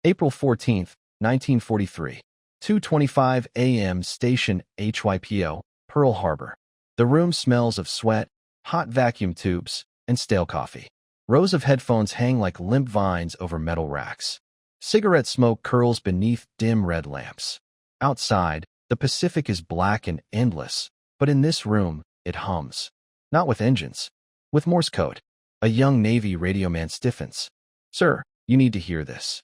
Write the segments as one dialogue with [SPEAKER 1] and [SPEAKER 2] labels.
[SPEAKER 1] April 14th, 1943. 2:25 a.m. Station HYPO, Pearl Harbor. The room smells of sweat, hot vacuum tubes, and stale coffee. Rows of headphones hang like limp vines over metal racks. Cigarette smoke curls beneath dim red lamps. Outside, the Pacific is black and endless, but in this room, it hums. Not with engines, with Morse code. A young Navy radioman stiffens. "Sir, you need to hear this."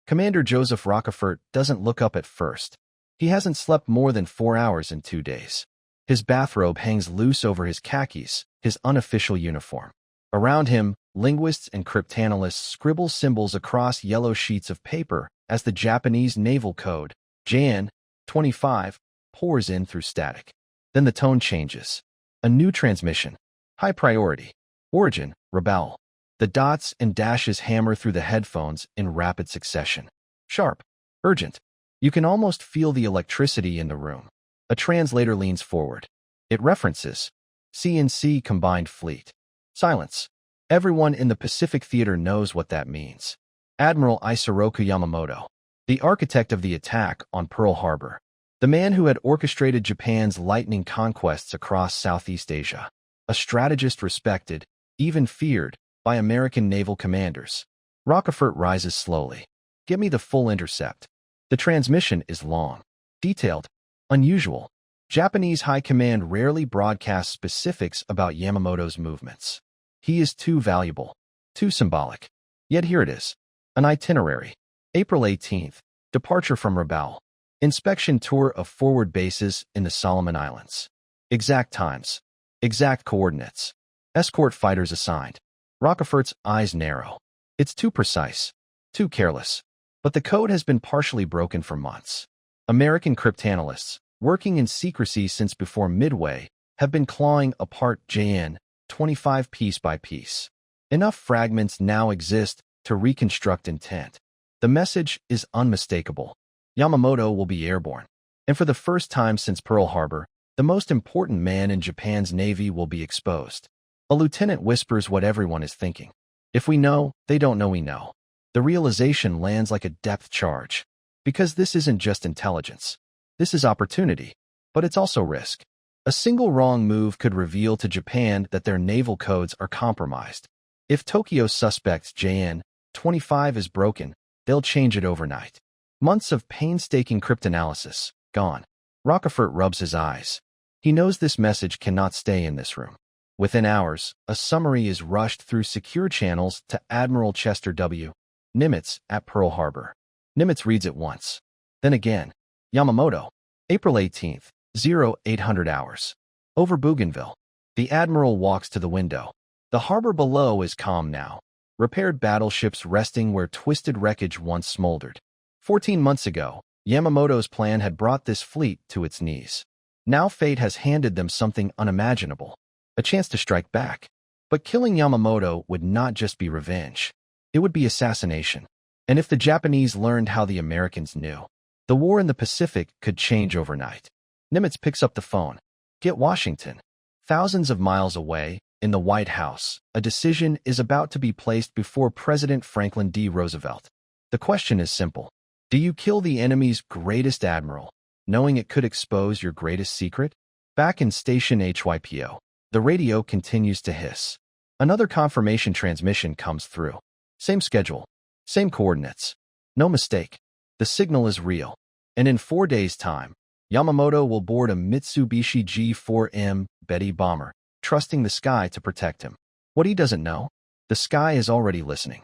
[SPEAKER 1] Commander Joseph Rochefort doesn't look up at first. He hasn't slept more than 4 hours in 2 days. His bathrobe hangs loose over his khakis, his unofficial uniform. Around him, linguists and cryptanalysts scribble symbols across yellow sheets of paper as the Japanese naval code, JN 25, pours in through static. Then the tone changes. A new transmission. High priority. Origin, Rabaul. The dots and dashes hammer through the headphones in rapid succession. Sharp. Urgent. You can almost feel the electricity in the room. A translator leans forward. It references CNC Combined Fleet. Silence. Everyone in the Pacific Theater knows what that means. Admiral Isoroku Yamamoto, the architect of the attack on Pearl Harbor. The man who had orchestrated Japan's lightning conquests across Southeast Asia. A strategist respected, even feared, by American naval commanders. Rochefort rises slowly. "Give me the full intercept." The transmission is long, detailed, unusual. Japanese High Command rarely broadcasts specifics about Yamamoto's movements. He is too valuable, too symbolic. Yet here it is. An itinerary. April 18th. Departure from Rabaul. Inspection tour of forward bases in the Solomon Islands. Exact times. Exact coordinates. Escort fighters assigned. Rochefort's eyes narrow. It's too precise. Too careless. But the code has been partially broken for months. American cryptanalysts, working in secrecy since before Midway, have been clawing apart JN 25 piece by piece. Enough fragments now exist to reconstruct intent. The message is unmistakable. Yamamoto will be airborne. And for the first time since Pearl Harbor, the most important man in Japan's Navy will be exposed. A lieutenant whispers what everyone is thinking. If we know, they don't know we know. The realization lands like a depth charge. Because this isn't just intelligence. This is opportunity. But it's also risk. A single wrong move could reveal to Japan that their naval codes are compromised. If Tokyo suspects JN 25 is broken, they'll change it overnight. Months of painstaking cryptanalysis, gone. Rochefort rubs his eyes. He knows this message cannot stay in this room. Within hours, a summary is rushed through secure channels to Admiral Chester W. Nimitz at Pearl Harbor. Nimitz reads it once. Then again. Yamamoto. April 18th, 0800 hours. Over Bougainville. The Admiral walks to the window. The harbor below is calm now. Repaired battleships resting where twisted wreckage once smoldered. 14 months ago, Yamamoto's plan had brought this fleet to its knees. Now fate has handed them something unimaginable. A chance to strike back. But killing Yamamoto would not just be revenge. It would be assassination. And if the Japanese learned how the Americans knew, the war in the Pacific could change overnight. Nimitz picks up the phone. Get Washington. Thousands of miles away, in the White House, a decision is about to be placed before President Franklin D. Roosevelt. The question is simple. Do you kill the enemy's greatest admiral, knowing it could expose your greatest secret? Back in Station HYPO, the radio continues to hiss. Another confirmation transmission comes through. Same schedule. Same coordinates. No mistake. The signal is real. And in 4 days' time, Yamamoto will board a Mitsubishi G4M Betty bomber, trusting the sky to protect him. What he doesn't know? The sky is already listening.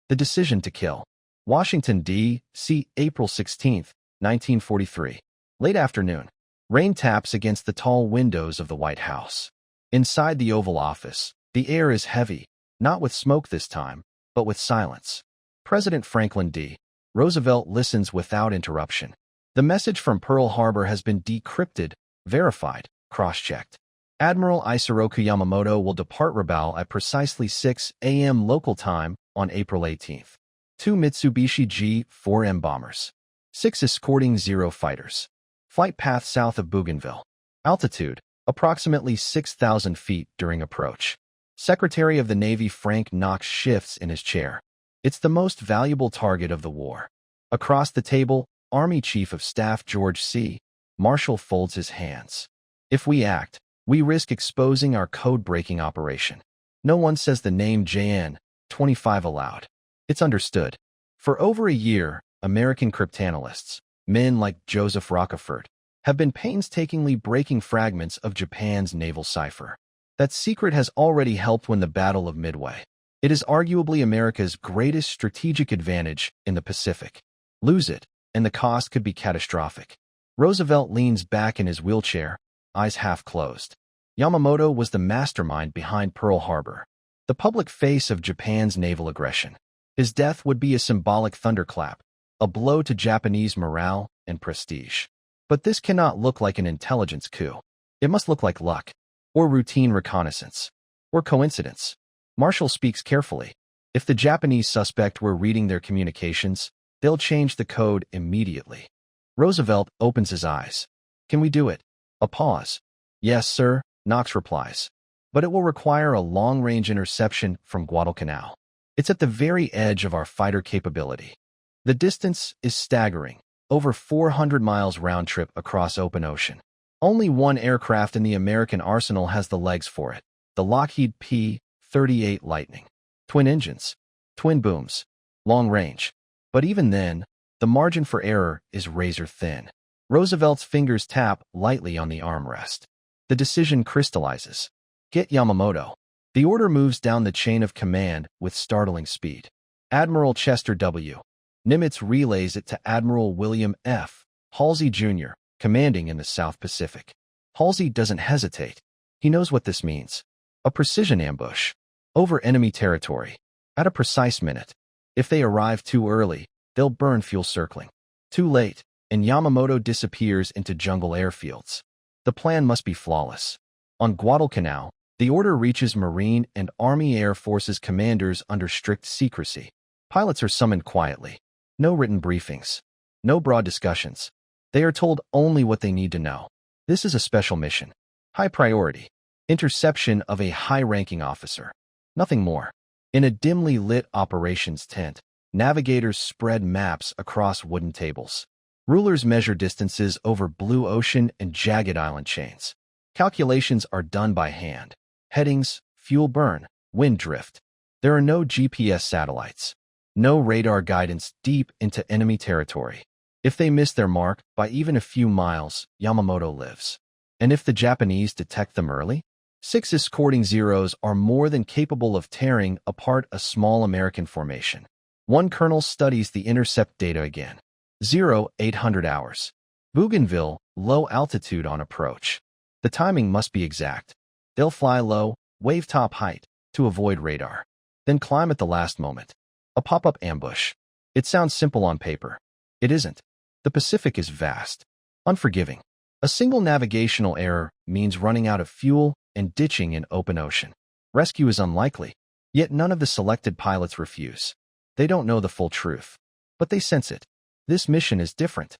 [SPEAKER 1] The decision to kill. Washington, D.C., April 16th, 1943. Late afternoon. Rain taps against the tall windows of the White House. Inside the Oval Office, the air is heavy, not with smoke this time, but with silence. President Franklin D. Roosevelt listens without interruption. The message from Pearl Harbor has been decrypted, verified, cross-checked. Admiral Isoroku Yamamoto will depart Rabaul at precisely 6 a.m. local time on April 18th. 2 Mitsubishi G4M bombers. 6 escorting 0 fighters. Flight path south of Bougainville. Altitude, approximately 6,000 feet during approach. Secretary of the Navy Frank Knox shifts in his chair. It's the most valuable target of the war. Across the table, Army Chief of Staff George C. Marshall folds his hands. If we act, we risk exposing our code-breaking operation. No one says the name JN 25 aloud. It's understood. For over a year, American cryptanalysts, men like Joseph Rochefort, have been painstakingly breaking fragments of Japan's naval cipher. That secret has already helped win the Battle of Midway. It is arguably America's greatest strategic advantage in the Pacific. Lose it, and the cost could be catastrophic. Roosevelt leans back in his wheelchair, eyes half closed. Yamamoto was the mastermind behind Pearl Harbor, the public face of Japan's naval aggression. His death would be a symbolic thunderclap, a blow to Japanese morale and prestige. But this cannot look like an intelligence coup. It must look like luck, or routine reconnaissance, or coincidence. Marshall speaks carefully. If the Japanese suspect were reading their communications, they'll change the code immediately. Roosevelt opens his eyes. Can we do it? A pause. Yes, sir, Knox replies. But it will require a long-range interception from Guadalcanal. It's at the very edge of our fighter capability. The distance is staggering, over 400 miles round trip across open ocean. Only one aircraft in the American arsenal has the legs for it, the Lockheed P-38 Lightning. Twin engines, twin booms, long range. But even then, the margin for error is razor thin. Roosevelt's fingers tap lightly on the armrest. The decision crystallizes. Get Yamamoto. The order moves down the chain of command with startling speed. Admiral Chester W. Nimitz relays it to Admiral William F. Halsey Jr., commanding in the South Pacific. Halsey doesn't hesitate. He knows what this means. A precision ambush. Over enemy territory. At a precise minute. If they arrive too early, they'll burn fuel circling. Too late, and Yamamoto disappears into jungle airfields. The plan must be flawless. On Guadalcanal, the order reaches Marine and Army Air Forces commanders under strict secrecy. Pilots are summoned quietly. No written briefings. No broad discussions. They are told only what they need to know. This is a special mission. High priority. Interception of a high-ranking officer. Nothing more. In a dimly lit operations tent, navigators spread maps across wooden tables. Rulers measure distances over blue ocean and jagged island chains. Calculations are done by hand. Headings, fuel burn, wind drift. There are no GPS satellites. No radar guidance deep into enemy territory. If they miss their mark by even a few miles, Yamamoto lives. And if the Japanese detect them early? 6 escorting Zeros are more than capable of tearing apart a small American formation. One colonel studies the intercept data again. 0800 hours. Bougainville, low altitude on approach. The timing must be exact. They'll fly low, wave top height, to avoid radar. Then climb at the last moment. A pop-up ambush. It sounds simple on paper. It isn't. The Pacific is vast. Unforgiving. A single navigational error means running out of fuel and ditching in open ocean. Rescue is unlikely. Yet none of the selected pilots refuse. They don't know the full truth. But they sense it. This mission is different.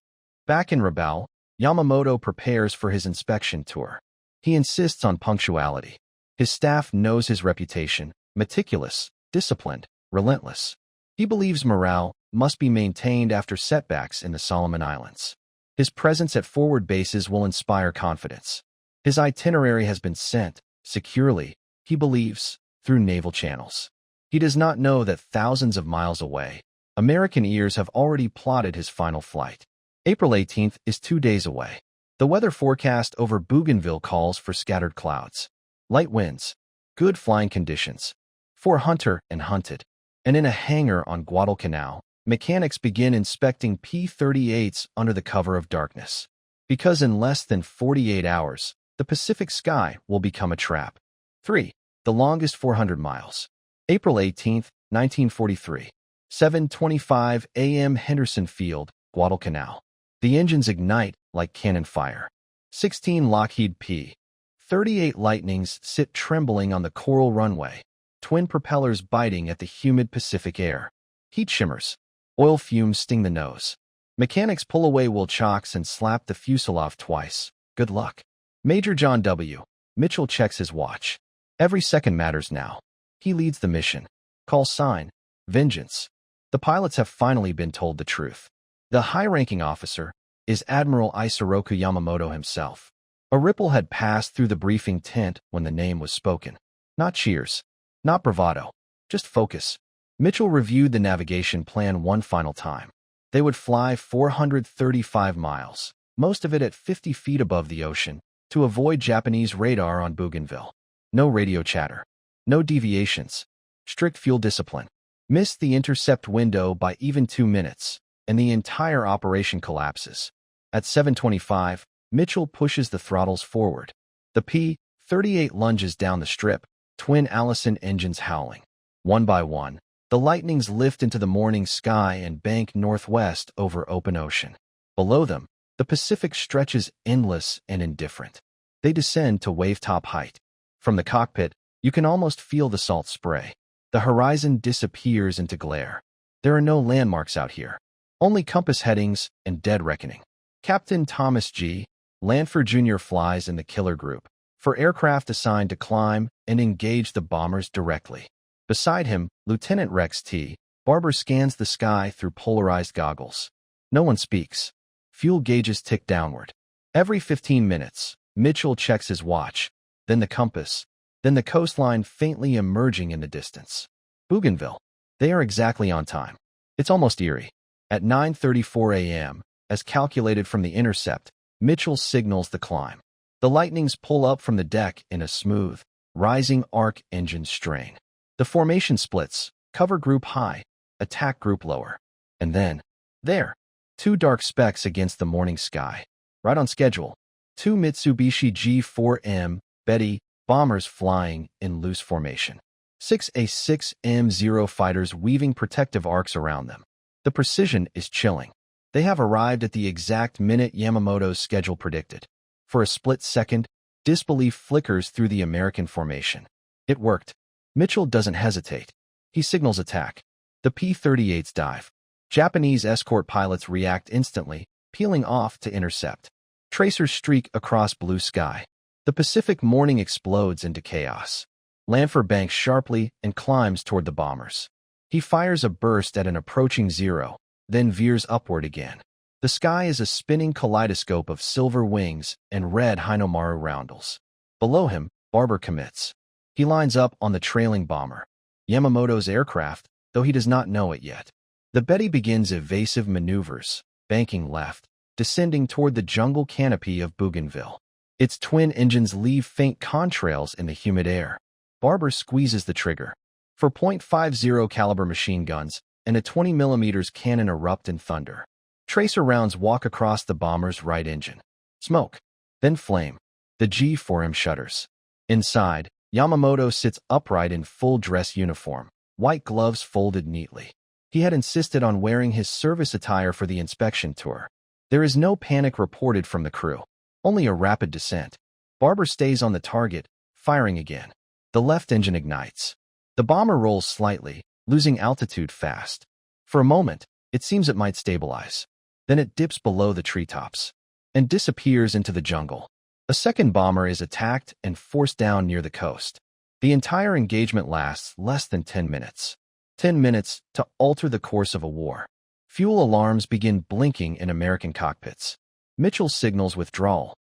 [SPEAKER 1] Back in Rabaul, Yamamoto prepares for his inspection tour. He insists on punctuality. His staff knows his reputation, meticulous, disciplined, relentless. He believes morale must be maintained after setbacks in the Solomon Islands. His presence at forward bases will inspire confidence. His itinerary has been sent, securely, he believes, through naval channels. He does not know that thousands of miles away, American ears have already plotted his final flight. April 18th is 2 days away. The weather forecast over Bougainville calls for scattered clouds, light winds, good flying conditions, for hunter and hunted. And in a hangar on Guadalcanal, mechanics begin inspecting P-38s under the cover of darkness. Because in less than 48 hours, the Pacific sky will become a trap. 3. The longest 400 miles. April 18th, 1943. 7:25 a.m. Henderson Field, Guadalcanal. The engines ignite like cannon fire. 16 Lockheed P-38 Lightnings sit trembling on the coral runway, twin propellers biting at the humid Pacific air. Heat shimmers. Oil fumes sting the nose. Mechanics pull away wool chocks and slap the fuselage twice. Good luck. Major John W. Mitchell checks his watch. Every second matters now. He leads the mission. Call sign, vengeance. The pilots have finally been told the truth. The high-ranking officer is Admiral Isoroku Yamamoto himself. A ripple had passed through the briefing tent when the name was spoken. Not cheers, not bravado, just focus. Mitchell reviewed the navigation plan one final time. They would fly 435 miles, most of it at 50 feet above the ocean, to avoid Japanese radar on Bougainville. No radio chatter, no deviations, strict fuel discipline. Missed the intercept window by even 2 minutes, and the entire operation collapses. At 7:25, Mitchell pushes the throttles forward. The P-38 lunges down the strip, twin Allison engines howling. One by one, the lightnings lift into the morning sky and bank northwest over open ocean. Below them, the Pacific stretches endless and indifferent. They descend to wave-top height. From the cockpit, you can almost feel the salt spray. The horizon disappears into glare. There are no landmarks out here, only compass headings and dead reckoning. Captain Thomas G. Lanford Jr. flies in the killer group, for aircraft assigned to climb and engage the bombers directly. Beside him, Lieutenant Rex T. Barber scans the sky through polarized goggles. No one speaks. Fuel gauges tick downward. Every 15 minutes, Mitchell checks his watch, then the compass, then the coastline faintly emerging in the distance. Bougainville. They are exactly on time. It's almost eerie. At 9:34 a.m., as calculated from the intercept, Mitchell signals the climb. The lightnings pull up from the deck in a smooth, rising arc engine strain. The formation splits, cover group high, attack group lower. And then, there, two dark specks against the morning sky. Right on schedule. Two Mitsubishi G4M Betty bombers flying in loose formation. 6 A6M0 fighters weaving protective arcs around them. The precision is chilling. They have arrived at the exact minute Yamamoto's schedule predicted. For a split second, disbelief flickers through the American formation. It worked. Mitchell doesn't hesitate. He signals attack. The P-38s dive. Japanese escort pilots react instantly, peeling off to intercept. Tracers streak across blue sky. The Pacific morning explodes into chaos. Lanford banks sharply and climbs toward the bombers. He fires a burst at an approaching zero, then veers upward again. The sky is a spinning kaleidoscope of silver wings and red Hinomaru roundels. Below him, Barber commits. He lines up on the trailing bomber, Yamamoto's aircraft, though he does not know it yet. The Betty begins evasive maneuvers, banking left, descending toward the jungle canopy of Bougainville. Its twin engines leave faint contrails in the humid air. Barber squeezes the trigger. For .50 caliber machine guns and a 20mm cannon erupt in thunder. Tracer rounds walk across the bomber's right engine. Smoke, then flame. The G4M shudders. Inside, Yamamoto sits upright in full dress uniform, white gloves folded neatly. He had insisted on wearing his service attire for the inspection tour. There is no panic reported from the crew, only a rapid descent. Barber stays on the target, firing again. The left engine ignites. The bomber rolls slightly, losing altitude fast. For a moment, it seems it might stabilize. Then it dips below the treetops and disappears into the jungle. A second bomber is attacked and forced down near the coast. The entire engagement lasts less than 10 minutes. 10 minutes to alter the course of a war. Fuel alarms begin blinking in American cockpits. Mitchell signals withdrawal.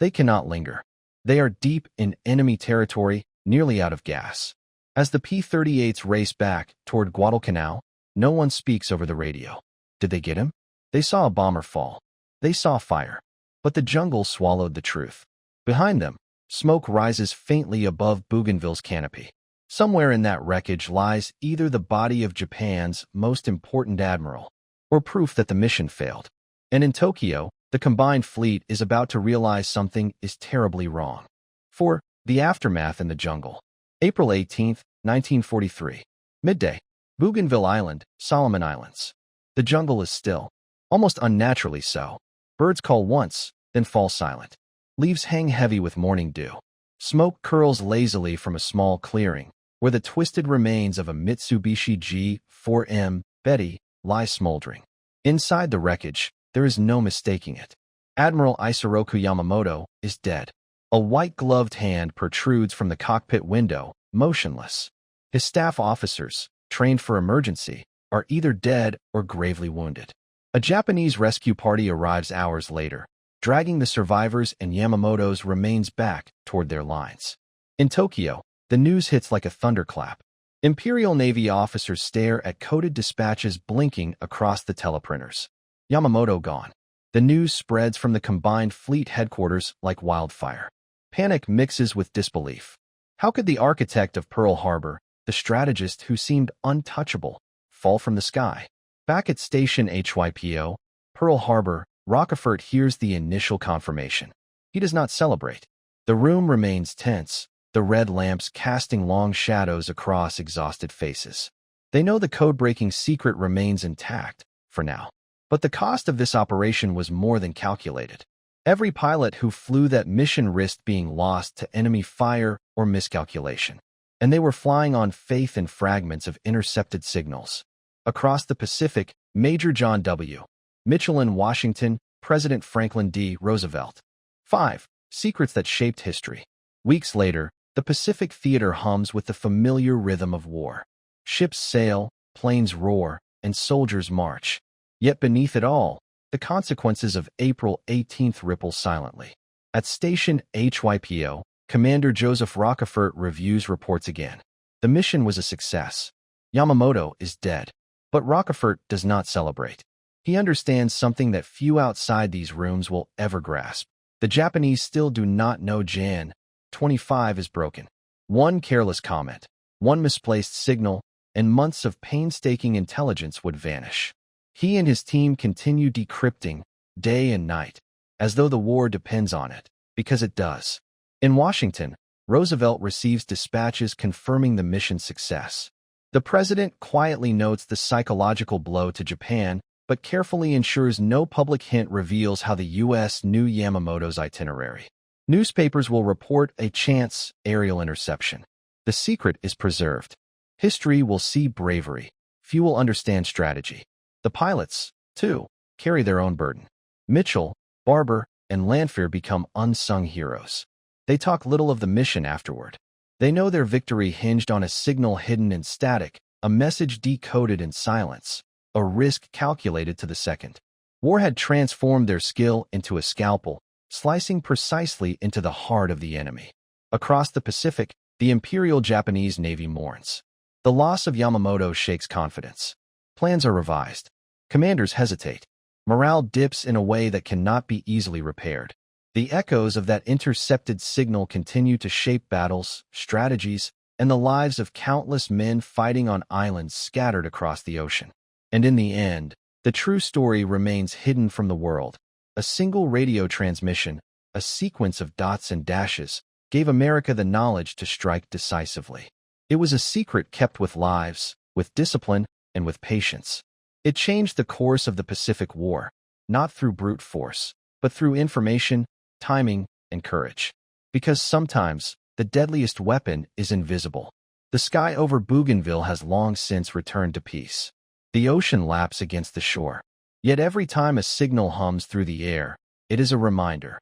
[SPEAKER 1] They cannot linger. They are deep in enemy territory, nearly out of gas. As the P-38s race back toward Guadalcanal, no one speaks over the radio. Did they get him? They saw a bomber fall. They saw fire. But the jungle swallowed the truth. Behind them, smoke rises faintly above Bougainville's canopy. Somewhere in that wreckage lies either the body of Japan's most important admiral, or proof that the mission failed. And in Tokyo, the combined fleet is about to realize something is terribly wrong. For the aftermath in the jungle. April 18, 1943. Midday. Bougainville Island, Solomon Islands. The jungle is still, almost unnaturally so. Birds call once, then fall silent. Leaves hang heavy with morning dew. Smoke curls lazily from a small clearing, where the twisted remains of a Mitsubishi G4M Betty lie smoldering. Inside the wreckage, there is no mistaking it. Admiral Isoroku Yamamoto is dead. A white-gloved hand protrudes from the cockpit window, motionless. His staff officers, trained for emergency, are either dead or gravely wounded. A Japanese rescue party arrives hours later, dragging the survivors and Yamamoto's remains back toward their lines. In Tokyo, the news hits like a thunderclap. Imperial Navy officers stare at coded dispatches blinking across the teleprinters. Yamamoto gone. The news spreads from the combined fleet headquarters like wildfire. Panic mixes with disbelief. How could the architect of Pearl Harbor, the strategist who seemed untouchable, fall from the sky? Back at Station HYPO, Pearl Harbor, Rochefort hears the initial confirmation. He does not celebrate. The room remains tense, the red lamps casting long shadows across exhausted faces. They know the code-breaking secret remains intact, for now. But the cost of this operation was more than calculated. Every pilot who flew that mission risked being lost to enemy fire or miscalculation. And they were flying on faith in fragments of intercepted signals. Across the Pacific, Major John W. Mitchell in Washington, President Franklin D. Roosevelt. 5. Secrets that shaped history. Weeks later, the Pacific theater hums with the familiar rhythm of war. Ships sail, planes roar, and soldiers march. Yet beneath it all, the consequences of April 18th ripple silently. At Station HYPO, Commander Joseph Rochefort reviews reports again. The mission was a success. Yamamoto is dead. But Rochefort does not celebrate. He understands something that few outside these rooms will ever grasp. The Japanese still do not know Jan 25 is broken. One careless comment, one misplaced signal, and months of painstaking intelligence would vanish. He and his team continue decrypting, day and night, as though the war depends on it, because it does. In Washington, Roosevelt receives dispatches confirming the mission's success. The president quietly notes the psychological blow to Japan, but carefully ensures no public hint reveals how the U.S. knew Yamamoto's itinerary. Newspapers will report a chance aerial interception. The secret is preserved. History will see bravery. Few will understand strategy. The pilots, too, carry their own burden. Mitchell, Barber, and Lanfear become unsung heroes. They talk little of the mission afterward. They know their victory hinged on a signal hidden in static, a message decoded in silence, a risk calculated to the second. War had transformed their skill into a scalpel, slicing precisely into the heart of the enemy. Across the Pacific, the Imperial Japanese Navy mourns. The loss of Yamamoto shakes confidence. Plans are revised. Commanders hesitate. Morale dips in a way that cannot be easily repaired. The echoes of that intercepted signal continue to shape battles, strategies, and the lives of countless men fighting on islands scattered across the ocean. And in the end, the true story remains hidden from the world. A single radio transmission, a sequence of dots and dashes, gave America the knowledge to strike decisively. It was a secret kept with lives, with discipline, and with patience. It changed the course of the Pacific War, not through brute force, but through information, timing, and courage. Because sometimes, the deadliest weapon is invisible. The sky over Bougainville has long since returned to peace. The ocean laps against the shore. Yet every time a signal hums through the air, it is a reminder.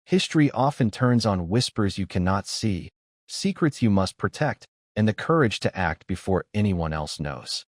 [SPEAKER 1] History often turns on whispers you cannot see, secrets you must protect, and the courage to act before anyone else knows.